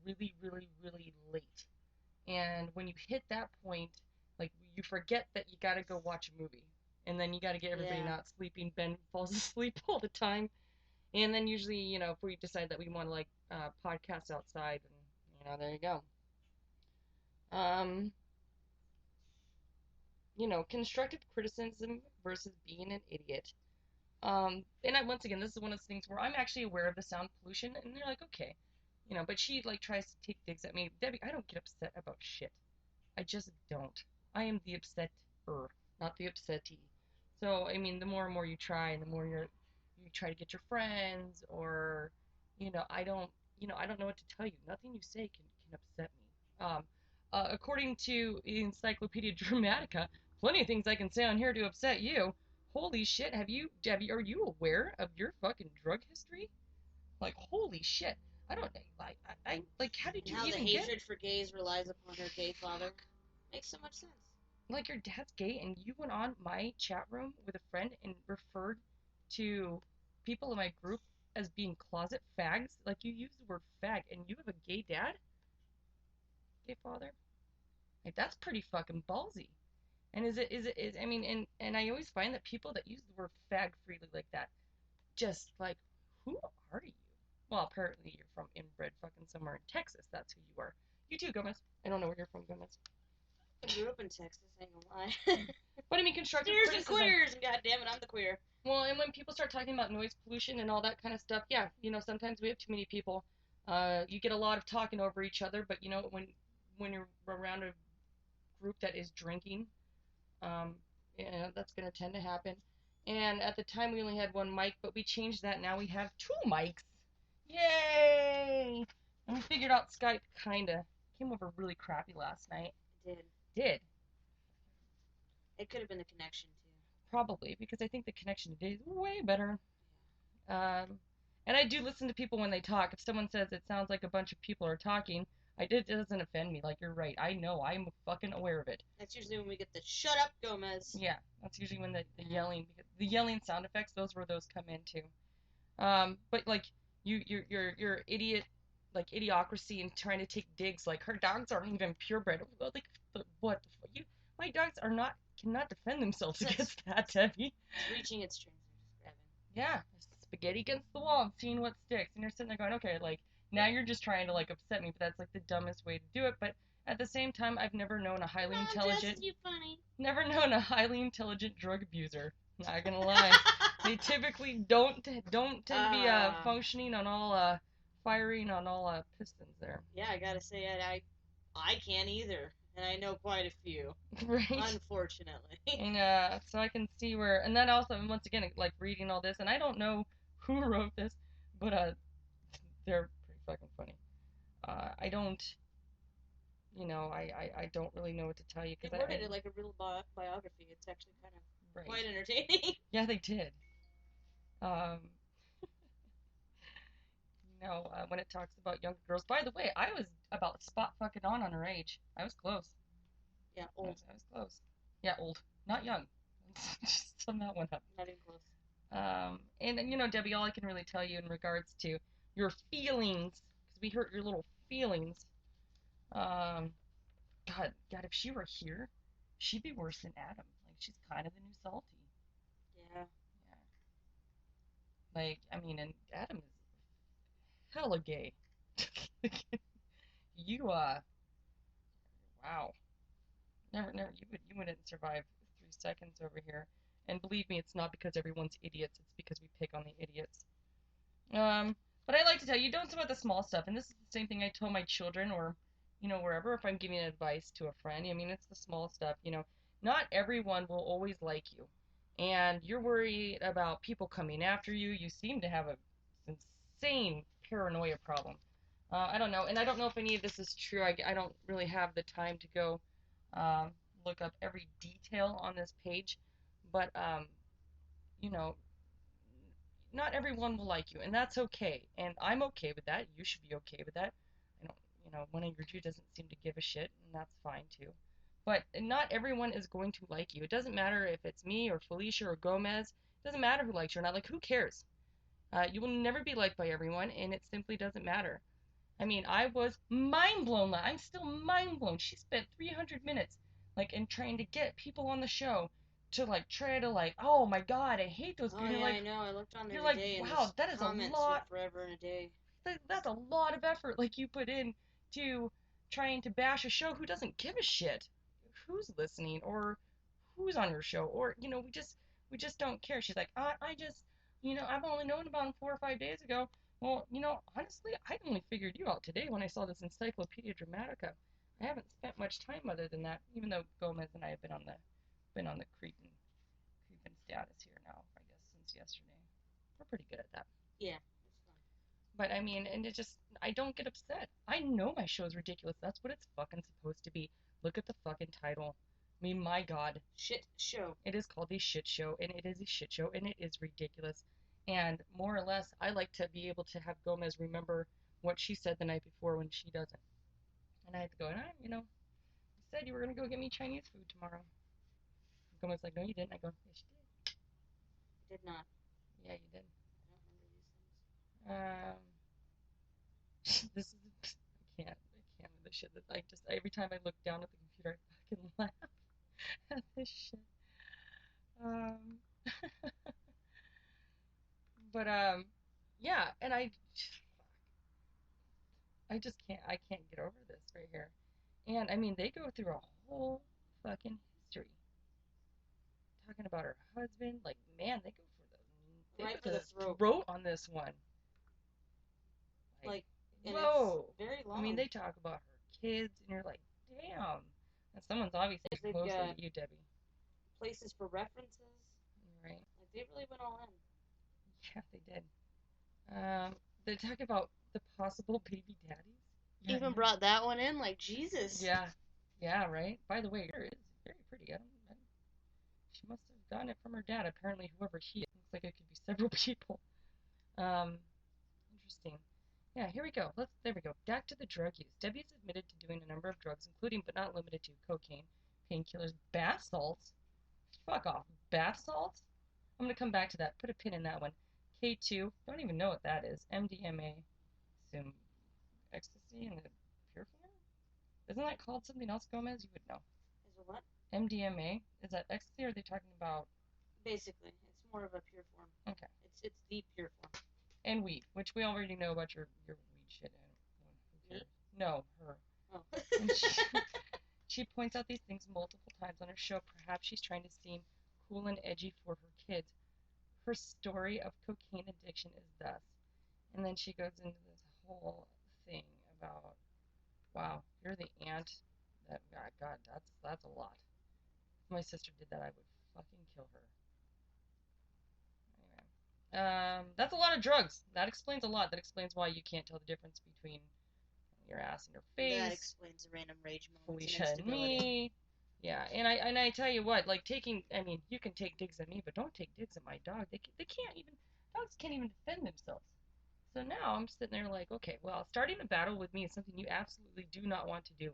really, really, really late. And when you hit that point, like you forget that you gotta go watch a movie. And then you gotta get everybody Yeah. not sleeping. Ben falls asleep all the time. And then usually, if we decide that we want to like podcast outside, and there you go. Um, constructive criticism versus being an idiot. Once again, this is one of those things where I'm actually aware of the sound pollution, and they're like, okay, but she like tries to take digs at me. Debbie, I don't get upset about shit. I just don't. I am the upsetter, not the upsettee. So I mean, the more and more you try, and the more you try to get your friends, or I don't know what to tell you. Nothing you say can upset me. According to Encyclopedia Dramatica, plenty of things I can say on here to upset you. Holy shit! Are you aware of your fucking drug history? Like, holy shit! I don't I like. How did And you how the even get? hatred for gays relies upon her gay father. Makes so much sense. Like, your dad's gay and you went on my chat room with a friend and referred to people in my group as being closet fags. Like, you use the word fag and you have a gay dad, gay father. Like, that's pretty fucking ballsy. And is I mean, and I always find that people that use the word fag freely like that, just like, who are you? Well, apparently you're from inbred fucking somewhere in Texas. That's who you are. You too, Gomez. I don't know where you're from, Gomez. I grew up in Texas, ain't gonna lie. But I mean, constructive Steers and criticism. queers, and goddammit, I'm the queer. Well, and when people start talking about noise pollution and all that kind of stuff, yeah, sometimes we have too many people. You get a lot of talking over each other, but when you're around a group that is drinking, um, that's going to tend to happen. And at the time, we only had one mic, but we changed that. Now we have two mics. Yay! And we figured out Skype, kinda. Came over really crappy last night. It Did. It could have been the connection, too. Probably, because I think the connection today is way better. Um, and I do listen to people when they talk. If someone says it sounds like a bunch of people are talking, it doesn't offend me. Like, you're right. I know. I'm fucking aware of it. That's usually when we get the "shut up, Gomez." Yeah, that's usually when the yelling, the yelling sound effects. Those where those come in too. But like your idiot, like idiocracy and trying to take digs. Like, her dogs aren't even purebred. Like, what? My dogs are not cannot defend themselves against that, Debbie. It's reaching its strengths and just grabbing. Yeah, spaghetti against the wall and seeing what sticks. And you're sitting there going, okay, like, now you're just trying to, like, upset me, but that's, like, the dumbest way to do it. But at the same time, I've never known a highly intelligent... you funny. Never known a highly intelligent drug abuser. Not gonna lie. They typically don't tend to be, functioning on all, firing on all, pistons there. Yeah, I gotta say, I can't either. And I know quite a few. Right? Unfortunately. And, so I can see where... And then also, once again, like, reading all this, and I don't know who wrote this, but, they're pretty fucking funny. I don't, I don't really know what to tell you. They worded it like a real biography. It's actually kind of right. quite entertaining. Yeah, they did. When it talks about younger girls. By the way, I was about spot fucking on her age. I was close. Yeah, old. I was close. Yeah, old. Not young. Just on that one up. Not even close. And Debbie, all I can really tell you in regards to your feelings, because we hurt your little feelings. God, if she were here, she'd be worse than Adam. Like, she's kind of the new Salty. Yeah. Yeah. Like, I mean, and Adam is hella gay. You, wow. Never, you wouldn't survive 3 seconds over here. And believe me, it's not because everyone's idiots. It's because we pick on the idiots. But I like to tell you, don't sweat the small stuff. And this is the same thing I tell my children or, wherever, if I'm giving advice to a friend. I mean, it's the small stuff, Not everyone will always like you. And you're worried about people coming after you. You seem to have a insane paranoia problem. I don't know. And I don't know if any of this is true. I don't really have the time to go look up every detail on this page. But, not everyone will like you, and that's okay. And I'm okay with that. You should be okay with that. I don't, one of your two doesn't seem to give a shit, and that's fine too. But not everyone is going to like you. It doesn't matter if it's me or Felicia or Gomez. It doesn't matter who likes you or not. Like, who cares? You will never be liked by everyone, and it simply doesn't matter. I mean, I was mind blown. I'm still mind blown. She spent 300 minutes like in trying to get people on the show to like try to like, oh my God, I hate those Oh people. yeah, I know. I looked on there You're like, today, and wow, those that is a comments took lot. forever and a day. That's a lot of effort like you put in to trying to bash a show who doesn't give a shit who's listening or who's on your show, or we just don't care. She's like, I just, I've only known about him 4 or 5 days ago. Well, honestly, I only figured you out today when I saw this Encyclopedia Dramatica. I haven't spent much time other than that, even though Gomez and I have been on the creeping status here now, I guess, since yesterday. We're pretty good at that. Yeah, it's fun. But I mean, and I don't get upset. I know my show is ridiculous. That's what it's fucking supposed to be. Look at the fucking title. I mean, my God. Shit show. It is called a shit show, and it is a shit show, and it is ridiculous. And more or less, I like to be able to have Gomez remember what she said the night before when she doesn't. And I have to go, you said you were going to go get me Chinese food tomorrow. Gomez's like, no, you didn't. I go, yes, you Did not. did. Yeah, you did. I don't remember these things. This is, I can't with this shit. That every time I look down at the computer, I fucking laugh at this shit. Um, but yeah, and I just I can't get over this right here. And I mean, they go through a whole fucking history talking about her husband. Like, man, they Right go for for the throat. throat on this one. Like, and whoa. it's very long. I mean, they talk about her kids, and you're like, damn. And someone's obviously They've closely got to you, Debbie. places for references. Right? Like, they really went all in. Yeah, they did. They talk about the possible baby daddies. Yeah, Even brought that one in, like, Jesus. Yeah, yeah, right. By the way, her is very pretty. She must have gotten it from her dad. Apparently, whoever he is, looks like it could be several people. Um, interesting. Yeah, here we go. There we go. Back to the drug use. Debbie is admitted to doing a number of drugs, including but not limited to cocaine, painkillers, bath salts. Fuck off, bath salts. I'm gonna come back to that. Put a pin in that one. K2. Don't even know what that is. MDMA. Some ecstasy and the pure form. Isn't that called something else, Gomez? You would know. Is it what? MDMA. Is that ecstasy, or are they talking about? Basically, it's more of a pure form. Okay. It's the pure form. And weed, which we already know about your weed shit. And who cares? No, her. Oh. And she points out these things multiple times on her show. Perhaps she's trying to seem cool and edgy for her kids. Her story of cocaine addiction is thus. And then she goes into this whole thing about, wow, you're the aunt that, God, that's a lot. If my sister did that, I would fucking kill her. Anyway, that's a lot of drugs. That explains a lot. That explains why you can't tell the difference between your ass and your face. That explains the random rage moments Felicia and me. Yeah, and I tell you what, like I mean, you can take digs at me, but don't take digs at my dog. They can't even, dogs can't even defend themselves. So now I'm sitting there like, okay, well, starting a battle with me is something you absolutely do not want to do.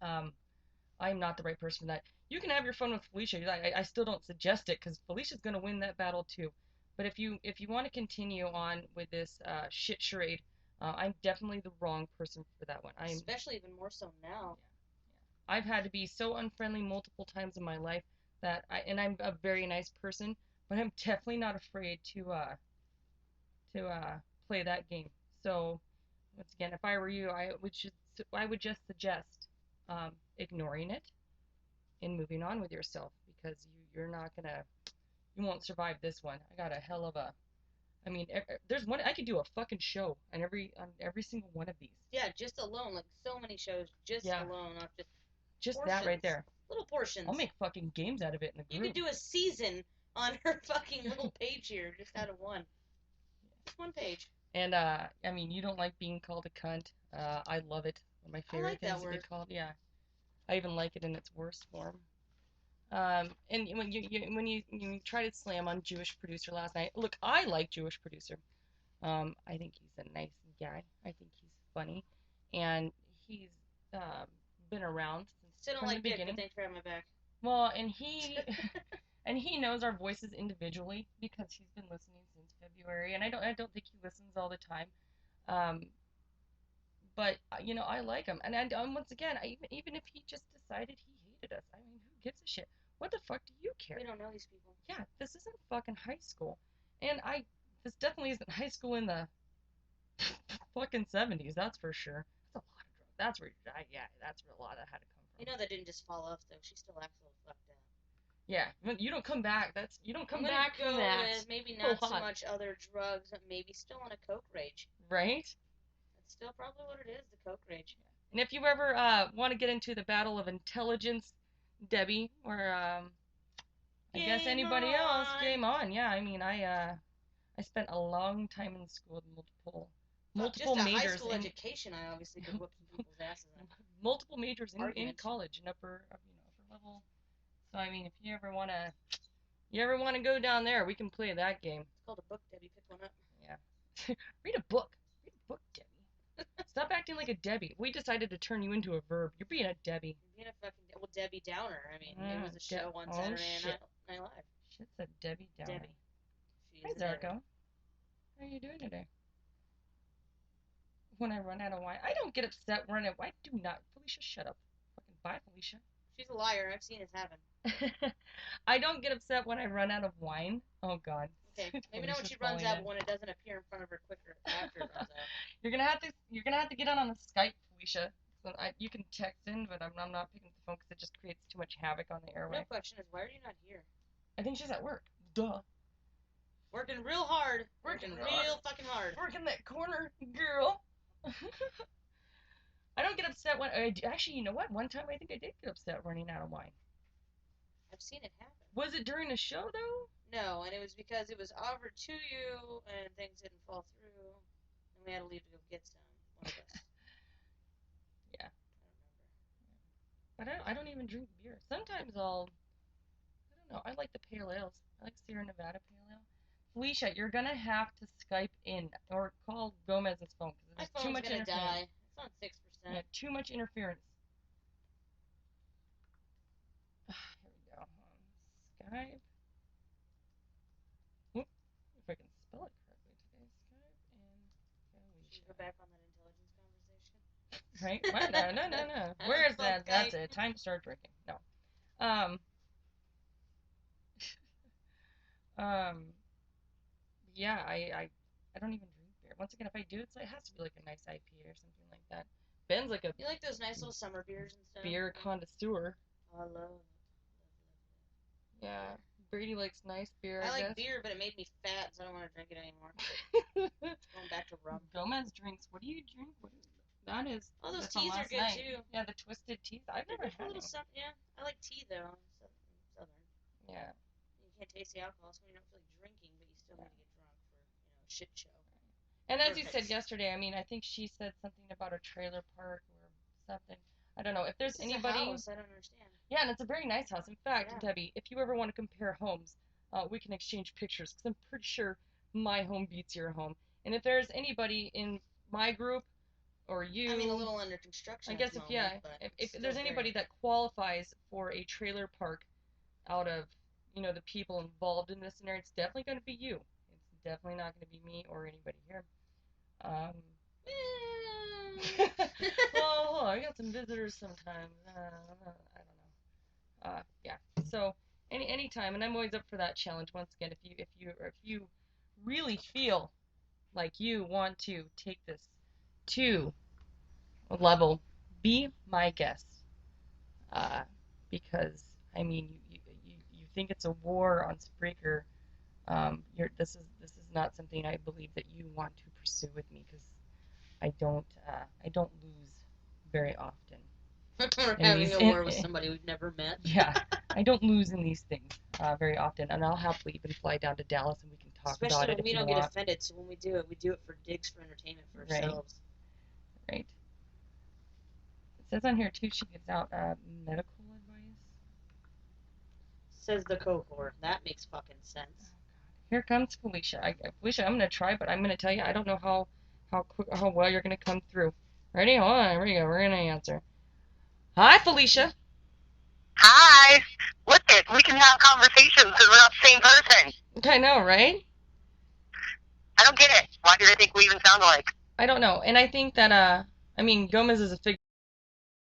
I'm not the right person for that. You can have your fun with Felicia. I still don't suggest it because Felicia's going to win that battle too. But if you want to continue on with this shit charade, I'm definitely the wrong person for that one. Especially even more so now. Yeah. I've had to be so unfriendly multiple times in my life and I'm a very nice person, but I'm definitely not afraid to play that game. So once again, if I were you, I would just suggest ignoring it and moving on with yourself, because you won't survive this one. I got a hell of a, I mean, there's one I could do a fucking show on every single one of these. Yeah, just alone, like so many shows, alone, not just portions. That right there. Little portions. I'll make fucking games out of it in the group. You could do a season on her fucking little page here, just out of one. Just one page. And I mean, you don't like being called a cunt. I love it. One of my favorite things to be called. Yeah, I even like it in its worst form. And when you try to slam on Jewish Producer last night, look, I like Jewish Producer. I think he's a nice guy. I think he's funny, and he's been around since the beginning. But thanks for having my back. Well, and he knows our voices individually because he's been listening since February, and I don't think he listens all the time. But I like him, and once again, even if he just decided he hated us, I mean, who gives a shit? What the fuck do you care? We don't know these people. Yeah, this isn't fucking high school, and this definitely isn't high school in the fucking 70s. That's for sure. That's a lot of drugs. That's where, yeah, that's where a lot of that had to come from. You know that didn't just fall off though. She still acts a little fucked up. Yeah, you don't come back. You don't come I'm back gonna from go that. with maybe not so much other drugs, but maybe still on a coke rage. Right? That's still probably what it is, the coke rage. And if you ever want to get into the battle of intelligence, Debbie, or I guess anybody else, game on. Yeah, I mean, I spent a long time in school with multiple just a majors high school education. I obviously could whoop some people's asses. Multiple majors in college and upper level. So I mean, if you ever wanna go down there, we can play that game. It's called a book, Debbie. Pick one up. Yeah. Read a book. Read a book, Debbie. Stop acting like a Debbie. We decided to turn you into a verb. You're being a Debbie. You're being a fucking Debbie Downer. I mean, it was a show on Saturday Night Live. Shit's a Debbie Downer. Debbie. Hi, Zarko. How are you doing today? When I run out of wine, I don't get upset when I do not. Felicia, shut up. Fucking bye, Felicia. She's a liar. I've seen it happen. I don't get upset when I run out of wine. Oh God. Okay, maybe not when she runs out, but when it doesn't appear in front of her quicker after it runs out. You're gonna have to get on the Skype, Felicia. So you can text in, but I'm not picking up the phone because it just creates too much havoc on the airway. No question is, why are you not here? I think she's at work. Duh. Working real hard. Working real fucking hard. Working that corner, girl. I don't get upset when actually, you know what? One time I think I did get upset running out of wine. I've seen it happen. Was it during a show though? No, and it was because it was offered to you and things didn't fall through, and we had to leave to go get some. One of us. Yeah. I don't remember. But I don't even drink beer. Sometimes I don't know. I like the pale ales. I like Sierra Nevada pale ale. Felicia, you're gonna have to Skype in or call Gomez's phone because there's too much interference. Die. It's on 6%. Yeah, too much interference. Here we go. Skype. Whoop, if I can spell it correctly today. Skype and Felicia. Should we go back on that intelligence conversation? Right? What? No. Where is that? That's it. Time to start drinking. No. Yeah, I don't even drink beer. Once again, if I do, it has to be like a nice IPA or something like that. Ben's like a You like those nice little summer beers and stuff? Beer connoisseur. I love. Yeah, Brady likes nice beer. I like beer, but it made me fat, so I don't want to drink it anymore. Going back to rum. Gomez drinks. What do you drink? That is. Oh, those teas are good too. Yeah, the twisted teas. I've never had them. Yeah, I like tea though. Southern. Yeah. You can't taste the alcohol, so you don't feel like drinking, but you still need to get drunk for a shit show. And as you said yesterday, I mean, I think she said something about a trailer park or something. I don't know if there's anybody. A house, I don't understand. Yeah, and it's a very nice house. In fact, Debbie, if you ever want to compare homes, we can exchange pictures because I'm pretty sure my home beats your home. And if there's anybody in my group or you, I mean, a little under construction. I guess if there's anybody that qualifies for a trailer park out of the people involved in this scenario, it's definitely going to be you. It's definitely not going to be me or anybody here. Well, I got some visitors sometimes. I don't know. Yeah. So any time, and I'm always up for that challenge. Once again, if you really feel like you want to take this to a level, be my guest. Because I mean, you think it's a war on Spreaker. This is not something I believe that you want to pursue with me because I don't lose very often. We're having a war with somebody we've never met. Yeah, I don't lose in these things very often, and I'll happily even fly down to Dallas and we can talk about it. Especially when we don't get offended. So when we do it for digs, for entertainment, for ourselves. Right. It says on here too, she gives out medical advice. Says the cohort. That makes fucking sense. Here comes Felicia. Felicia, I'm gonna try, but I'm gonna tell you, I don't know how well you're gonna come through. Ready? Hold on. Here we go. We're gonna answer. Hi, Felicia. Hi. Look it, we can have conversations because we're not the same person. I know, right? I don't get it. Why do they think we even sound alike? I don't know, and I think that I mean, Gomez is a figure